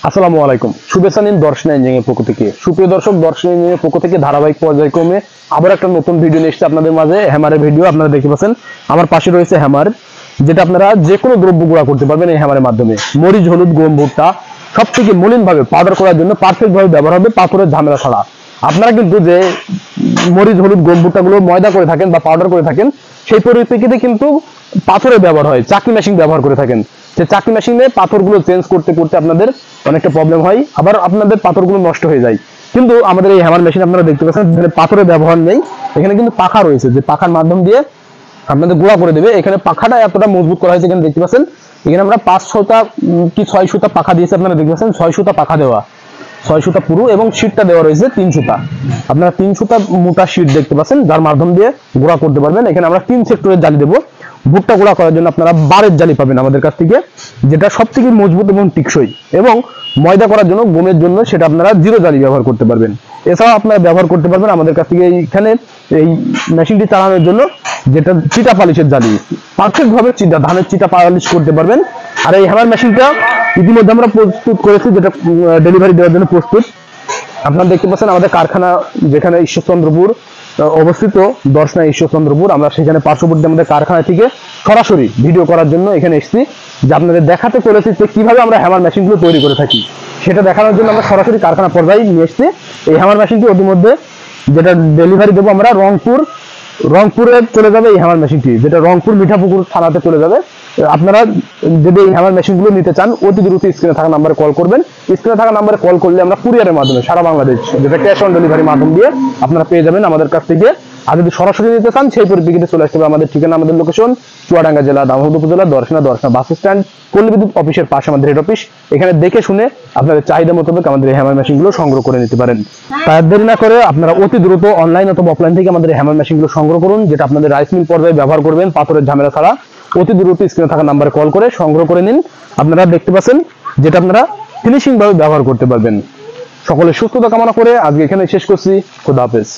আসসালামু আলাইকুম। শুভেচ্ছা নিন দর্শন ইঞ্জিনিয়ারিং পক্ষ থেকে। সুপ্রিয় দর্শক, দর্শন ইঞ্জিনিয়ারিং পক্ষ থেকে ধারাবাহিক পর্যায়ক্রমে আবার একটা নতুন ভিডিও নিয়ে এসেছে আপনাদের মাঝে। হ্যামারের ভিডিও আপনারা দেখতে পাচ্ছেন। আমার পাশে রয়েছে হ্যামার, যেটা আপনারা যে কোনো দ্রব্য গুঁড়া করতে পারবেন এই হ্যামারের মাধ্যমে। মরিচ, হলুদ, গম, ভুট্টা সব থেকে মলিনভাবে পাউডার করার জন্য পারফেক্ট ভাবে ব্যবহার হবে, পাথরের ঝামেলা ছাড়া। আপনারা কিন্তু যে মরিচ, হলুদ, গম, ভুট্টাগুলো ময়দা করে থাকেন বা পাউডার করে থাকেন, সেই পরিপ্রেক্ষিতে কিন্তু পাথরের ব্যবহার হয়, চাকি মেশিন ব্যবহার করে থাকেন। যে চাকি মেশিনে পাথরগুলো চেঞ্জ করতে করতে আপনাদের অনেকটা প্রবলেম হয়, আবার আপনাদের পাথরগুলো নষ্ট হয়ে যায়। কিন্তু আমাদের এই হ্যামার মেশিন আপনারা দেখতে পাচ্ছেন, পাথরের ব্যবহার নেই। এখানে কিন্তু পাখা রয়েছে, যে পাখার মাধ্যম দিয়ে আপনাদের গুঁড়া করে দেবে। এখানে পাখাটা এতটা মজবুত করা হয়েছে, এখানে দেখতে পাচ্ছেন। এখানে আমরা 5 সুতা কি 6 সুতা পাখা দিয়েছি, আপনারা দেখতে পাচ্ছেন। 6 সুতা পাখা দেওয়া, 6 সুতা পুরো, এবং শীটটা দেওয়া রয়েছে 3 সুতা। আপনারা 3 সুতা মোটা শীট দেখতে পাচ্ছেন, যার মাধ্যম দিয়ে গুঁড়া করতে পারবেন। এখানে আমরা 3 সেক্টরের জালি দেবো। ভুট্টা গুঁড়া করার জন্য আপনারা বারের জালি পাবেন আমাদের কাছ থেকে, যেটা সব থেকে মজবুত এবং টিকসই। এবং ময়দা করার জন্য, গমের জন্য সেটা আপনারা 0 জালি ব্যবহার করতে পারবেন। এছাড়াও আপনারা ব্যবহার করতে পারবেন আমাদের কাছ থেকে এইখানে এই মেশিনটি চালানোর জন্য, যেটা চিটা পালিশের জালি, পারফেক্ট ভাবে ধানের চিটা পালিশ করতে পারবেন। আর এই হ্যামার মেশিনটা ইতিমধ্যে আমরা প্রস্তুত করেছি, যেটা ডেলিভারি দেওয়ার জন্য প্রস্তুত। আপনারা দেখতে পাচ্ছেন আমাদের কারখানা যেখানে ঈশ্বরচন্দ্রপুর অবস্থিত, দর্শনা ঈশ্বরচন্দ্রপুর, আমরা সেখানে পার্শ্ববর্তী আমাদের কারখানা থেকে সরাসরি ভিডিও করার জন্য এখানে এসেছি, যে আপনাদের দেখাতে চলেছি যে কিভাবে আমরা হ্যামার মেশিনগুলো তৈরি করে থাকি। সেটা দেখানোর জন্য আমরা সরাসরি কারখানা পর্যায়ে নিয়ে এসেছি। এই হ্যামার মেশিনটি ইতিমধ্যে যেটা ডেলিভারি দেবো আমরা রংপুরে চলে যাবে এই হ্যামার মেশিনটি, যেটা রংপুর মিঠাপুকুর থানাতে চলে যাবে। আপনারা যদি এই হ্যামার মেশিনগুলো নিতে চান, অতি দ্রুত স্ক্রিনে থাকা নাম্বারে কল করবেন। স্ক্রিনে থাকা নাম্বারে কল করলে আমরা কুরিয়ারের মাধ্যমে সারা বাংলাদেশ, যেটা ক্যাশ অন ডেলিভারি মাধ্যম দিয়ে আপনারা পেয়ে যাবেন আমাদের কাছ থেকে। আর যদি সরাসরি নিতে চান, সেই পরিপ্রেক্ষিতে চলে আসতে হবে আমাদের ঠিকানা, আমাদের লোকেশন চুয়াডাঙ্গা জেলা, দামোদর উপজেলা, দর্শনা বাস স্ট্যান্ড, পল্লী বিদ্যুৎ অফিসের পাশে আমাদের হেড অফিস। এখানে দেখে শুনে আপনাদের চাহিদা মোতাবেক আমাদের এই হ্যামার মেশিনগুলো সংগ্রহ করে নিতে পারেন। তাই দেরি না করে আপনারা অতি দ্রুত অনলাইন অথবা অফলাইন থেকে আমাদের হ্যামার মেশিনগুলো সংগ্রহ করুন, যেটা আপনাদের রাইস মিল পর্যায়ে ব্যবহার করবেন, পাথরের ঝামেলা ছাড়া। অতি দ্রুত স্ক্রিনে থাকা নাম্বারে কল করে সংগ্রহ করে নিন। আপনারা দেখতে পাচ্ছেন, যেটা আপনারা ফিনিশিং ভাবে ব্যবহার করতে পারবেন। সকলের সুস্থতা কামনা করে আজকে এখানে শেষ করছি। খোদা হাফেজ।